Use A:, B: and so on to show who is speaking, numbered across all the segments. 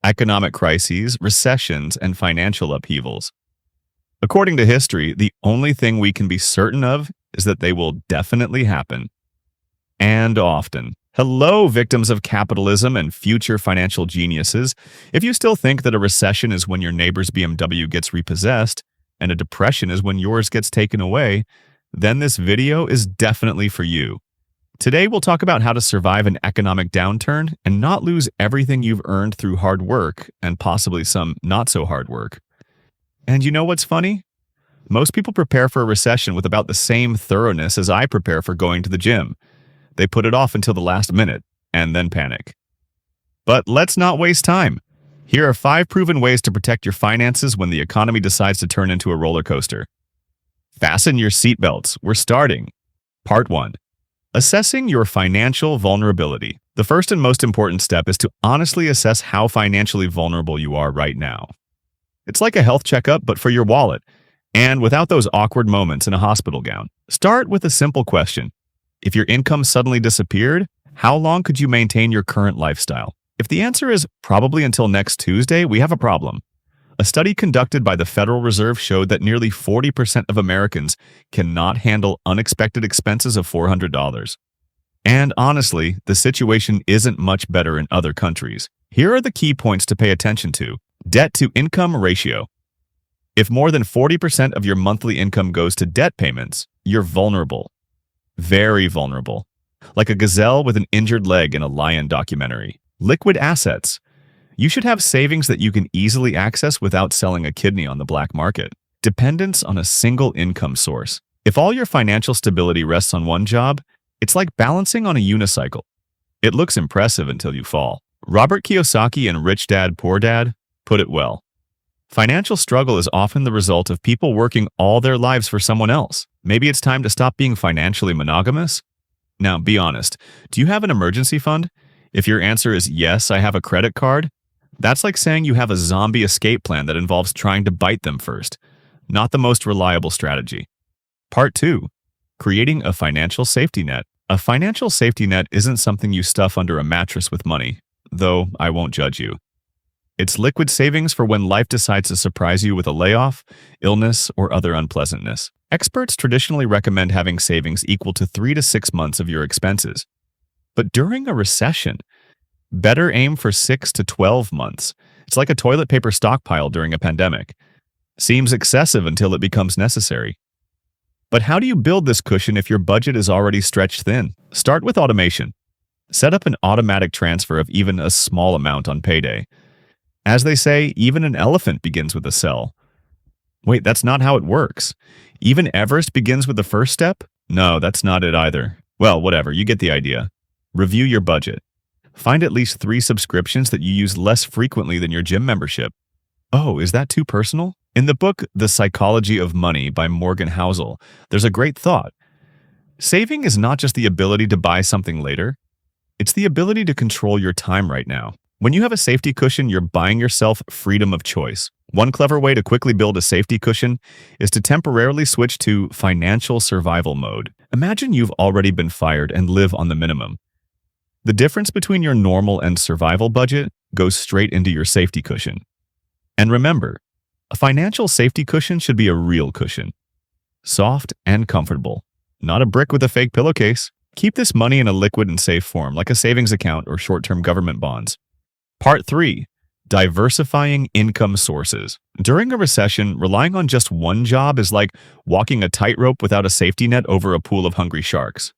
A: economic crises, recessions, and financial upheavals. According to history, the only thing we can be certain of is that they will definitely happen. And often. Hello, victims of capitalism and future financial geniuses. If you still think that a recession is when your neighbor's BMW gets repossessed, and a depression is when yours gets taken away, then this video is definitely for you. Today, we'll talk about how to survive an economic downturn and not lose everything you've earned through hard work and possibly some not so hard work. And you know what's funny? Most people prepare for a recession with about the same thoroughness as I prepare for going to the gym. They put it off until the last minute and then panic. But let's not waste time. Here are 5 proven ways to protect your finances when the economy decides to turn into a roller coaster. Fasten your seatbelts. We're starting. Part 1. Assessing your financial vulnerability. The first and most important step is to honestly assess how financially vulnerable you are right now. It's like a health checkup, but for your wallet, and without those awkward moments in a hospital gown. Start with a simple question. If your income suddenly disappeared, how long could you maintain your current lifestyle? If the answer is probably until next Tuesday, we have a problem. A study conducted by the Federal Reserve showed that nearly 40% of Americans cannot handle unexpected expenses of $400. And honestly, the situation isn't much better in other countries. Here are the key points to pay attention to. Debt-to-income ratio. If more than 40% of your monthly income goes to debt payments, you're vulnerable. Very vulnerable. Like a gazelle with an injured leg in a lion documentary. Liquid assets. You should have savings that you can easily access without selling a kidney on the black market. Dependence on a single income source. If all your financial stability rests on one job, it's like balancing on a unicycle. It looks impressive until you fall. Robert Kiyosaki in Rich Dad, Poor Dad put it well. Financial struggle is often the result of people working all their lives for someone else. Maybe it's time to stop being financially monogamous? Now, be honest. Do you have an emergency fund? If your answer is yes, I have a credit card, that's like saying you have a zombie escape plan that involves trying to bite them first. Not the most reliable strategy. Part 2. Creating a financial safety net. A financial safety net isn't something you stuff under a mattress with money, though I won't judge you. It's liquid savings for when life decides to surprise you with a layoff, illness, or other unpleasantness. Experts traditionally recommend having savings equal to 3 to 6 months of your expenses. But during a recession, better aim for 6 to 12 months. It's like a toilet paper stockpile during a pandemic. Seems excessive until it becomes necessary. But how do you build this cushion if your budget is already stretched thin? Start with automation. Set up an automatic transfer of even a small amount on payday. As they say, even an elephant begins with a cell. Wait, that's not how it works. Even Everest begins with the first step? No, that's not it either. Well, whatever, you get the idea. Review your budget. Find at least 3 subscriptions that you use less frequently than your gym membership. Oh, is that too personal? In the book, The Psychology of Money by Morgan Housel, there's a great thought. Saving is not just the ability to buy something later. It's the ability to control your time right now. When you have a safety cushion, you're buying yourself freedom of choice. One clever way to quickly build a safety cushion is to temporarily switch to financial survival mode. Imagine you've already been fired and live on the minimum. The difference between your normal and survival budget goes straight into your safety cushion. And remember, a financial safety cushion should be a real cushion. Soft and comfortable, not a brick with a fake pillowcase. Keep this money in a liquid and safe form, like a savings account or short-term government bonds. Part 3. Diversifying income sources. During a recession, relying on just one job is like walking a tightrope without a safety net over a pool of hungry sharks.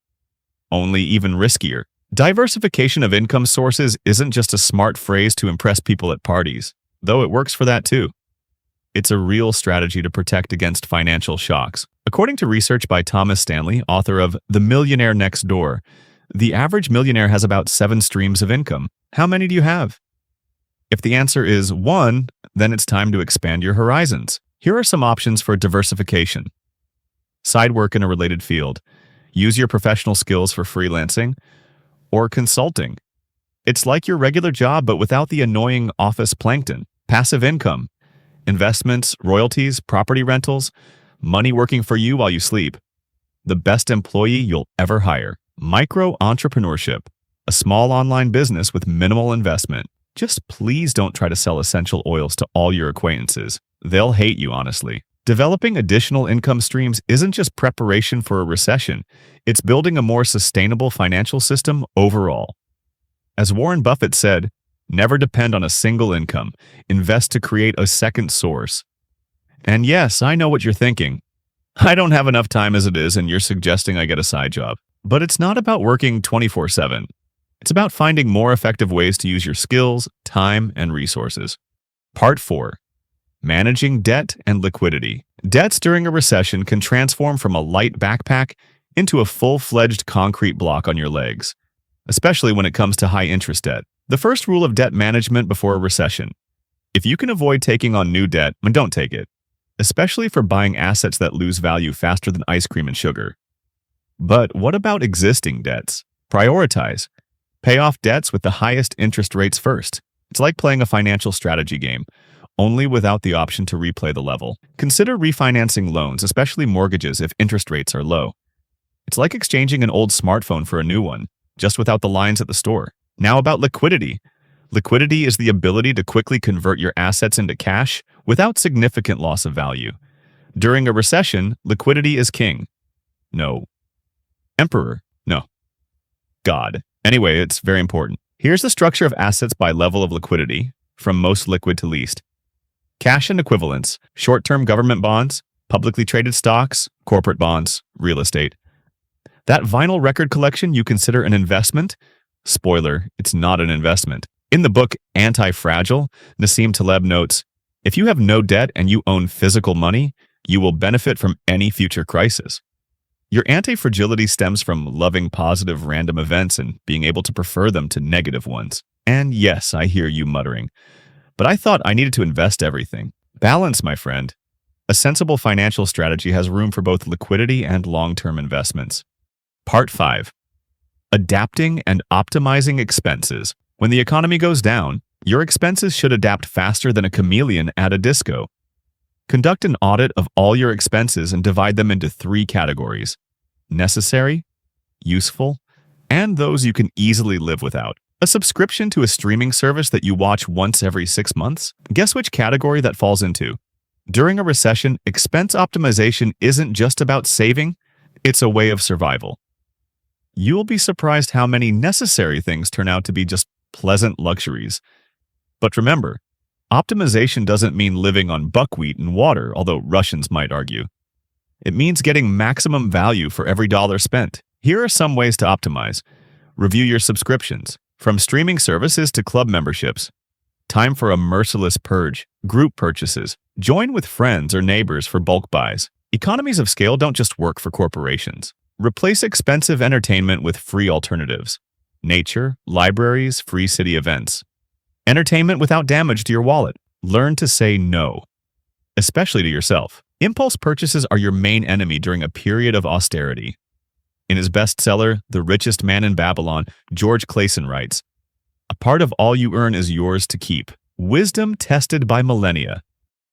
A: Only even riskier. Diversification of income sources isn't just a smart phrase to impress people at parties, though it works for that too. It's a real strategy to protect against financial shocks. According to research by Thomas Stanley, author of The Millionaire Next Door, the average millionaire has about 7 streams of income. How many do you have? If the answer is 1, then it's time to expand your horizons. Here are some options for diversification. Side work in a related field. Use your professional skills for freelancing or consulting. It's like your regular job, but without the annoying office plankton. Passive income. Investments, royalties, property rentals, money working for you while you sleep. The best employee you'll ever hire. Micro-entrepreneurship. A small online business with minimal investment. Just please don't try to sell essential oils to all your acquaintances. They'll hate you, honestly. Developing additional income streams isn't just preparation for a recession, it's building a more sustainable financial system overall. As Warren Buffett said, never depend on a single income. Invest to create a second source. And yes, I know what you're thinking. I don't have enough time as it is, and you're suggesting I get a side job. But it's not about working 24/7. It's about finding more effective ways to use your skills, time, and resources. Part 4. Managing debt and liquidity. Debts during a recession can transform from a light backpack into a full-fledged concrete block on your legs, especially when it comes to high-interest debt. The first rule of debt management before a recession: if you can avoid taking on new debt, then don't take it, especially for buying assets that lose value faster than ice cream and sugar. But what about existing debts? Prioritize. Pay off debts with the highest interest rates first. It's like playing a financial strategy game, only without the option to replay the level. Consider refinancing loans, especially mortgages, if interest rates are low. It's like exchanging an old smartphone for a new one, just without the lines at the store. Now about liquidity. Liquidity is the ability to quickly convert your assets into cash without significant loss of value. During a recession, liquidity is king. No. Emperor. No. God. Anyway, it's very important. Here's the structure of assets by level of liquidity, from most liquid to least. Cash and equivalents, short-term government bonds, publicly traded stocks, corporate bonds, real estate. That vinyl record collection you consider an investment? Spoiler, it's not an investment. In the book Anti-Fragile, Nassim Taleb notes, if you have no debt and you own physical money, you will benefit from any future crisis. Your anti-fragility stems from loving positive random events and being able to prefer them to negative ones. And yes, I hear you muttering, but I thought I needed to invest everything. Balance, my friend. A sensible financial strategy has room for both liquidity and long-term investments. Part 5. Adapting and optimizing expenses. When the economy goes down, your expenses should adapt faster than a chameleon at a disco. Conduct an audit of all your expenses and divide them into 3 categories: necessary, useful, and those you can easily live without. A subscription to a streaming service that you watch once every 6 months? Guess which category that falls into? During a recession, expense optimization isn't just about saving, it's a way of survival. You'll be surprised how many necessary things turn out to be just pleasant luxuries. But remember, optimization doesn't mean living on buckwheat and water, although Russians might argue. It means getting maximum value for every dollar spent. Here are some ways to optimize. Review your subscriptions, from streaming services to club memberships. Time for a merciless purge. Group purchases. Join with friends or neighbors for bulk buys. Economies of scale don't just work for corporations. Replace expensive entertainment with free alternatives. Nature, libraries, free city events. Entertainment without damage to your wallet. Learn to say no, especially to yourself. Impulse purchases are your main enemy during a period of austerity. In his bestseller, The Richest Man in Babylon, George Clason writes, "A part of all you earn is yours to keep. Wisdom tested by millennia."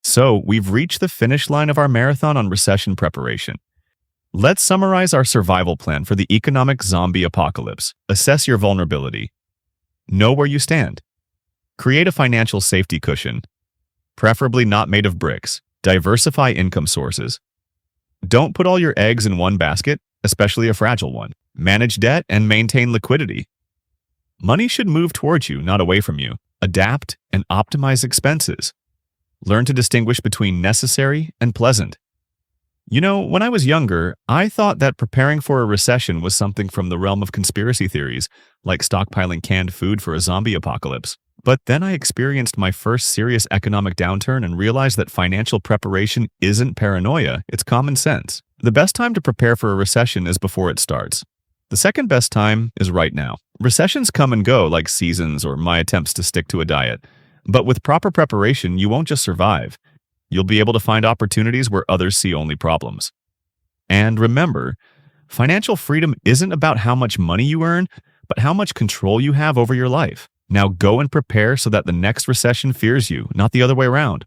A: So, we've reached the finish line of our marathon on recession preparation. Let's summarize our survival plan for the economic zombie apocalypse. Assess your vulnerability. Know where you stand. Create a financial safety cushion, preferably not made of bricks. Diversify income sources. Don't put all your eggs in one basket, especially a fragile one. Manage debt and maintain liquidity. Money should move towards you, not away from you. Adapt and optimize expenses. Learn to distinguish between necessary and pleasant. You know, when I was younger, I thought that preparing for a recession was something from the realm of conspiracy theories, like stockpiling canned food for a zombie apocalypse. But then I experienced my first serious economic downturn and realized that financial preparation isn't paranoia, it's common sense. The best time to prepare for a recession is before it starts. The second best time is right now. Recessions come and go like seasons or my attempts to stick to a diet. But with proper preparation, you won't just survive. You'll be able to find opportunities where others see only problems. And remember, financial freedom isn't about how much money you earn, but how much control you have over your life. Now go and prepare so that the next recession fears you, not the other way around.